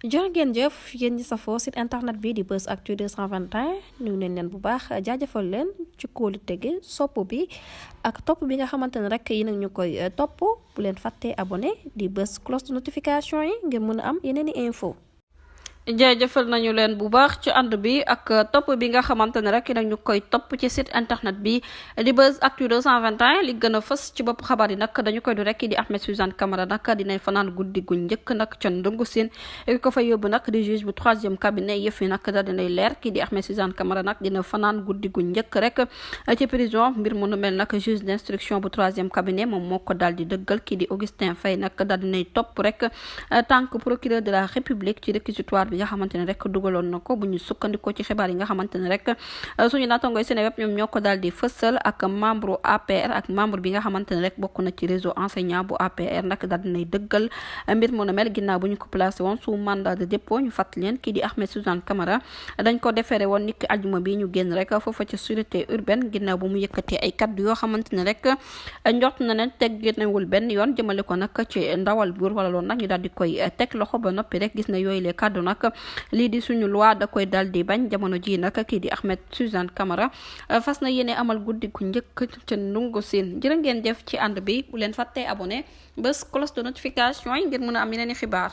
jërë ngeen jëf yéen ñi safoo site internet bi di Buzz Actu 221 nuyu nañ leen bu baax jaajëfal leen ci kóolu tege sopp bi ak topp bi nga xamante ne rek yi nag ñu koy topp bu leen fàttee abonné di bës cloche de notification yi ngir mën a am yeneen i info jaajëfal nañu leen bu baax ci ànd bi ak topp bi nga xamante ne rek nag ñu koy topp ci site internet bi di Buzz Actu 221 li gën a fës ci bopp xabaar yi nag dañu koy du rek di Ahmed Suzanne Camara nag dinay fanaan guddi gu njëkk nag ca ndungu siin ko fa yóbbu nag di juge bu 3e cabinet yëf yi nag da dinay leer kii di Ahmed Suzanne Camara nag dina fanaan guddi gu njëkk rek ci prison mbir mu nu mel nag juge d'instruction bu 3e cabinet moom moo ko daal di dëggal kii di Augustin Faye nag daal dinay topp rek tànk procureur de la république ci réquisitoire bi nga xamante ne rek dugaloon na ko bu ñu sukkandikoo ci xibaar yi nga xamante ne rek suñu naatangooy Seneweb ñoom ñoo ko daal di fësal ak membre APR ak membre bi nga xamante ne rek bokk na ci réseau enseignant bu APR nag daal dinay dëggal mbir mu nu mel ginnaaw bu ñu ko placé woon sous mandat de dépôt ñu fàttali leen kii di Ahmed Suzanne Camara dañ ko déféré woon niki aljuma bi ñu génn rek foofa ci sûreté urbaine ginnaaw bu mu yëkkatee ay kaddu yoo xamante ne rek njort na ne teggewul benn yoon jëmale ko nag ci ndawal buur wala loon nag ñu daal di koy teg loxo ba noppi rek gis na yooyu les kaddu nag lii di suñu loi da koy dal di bañ jamono ji nag kii di Ahmed Suzanne Camara fas na yéene amal guddi gu njëkk ca ndungu siin jërë ngeen jëf ci ànd bi bu leen fàttee abonné bés cloche de notification yi ngir mën a am yeneen i xibaar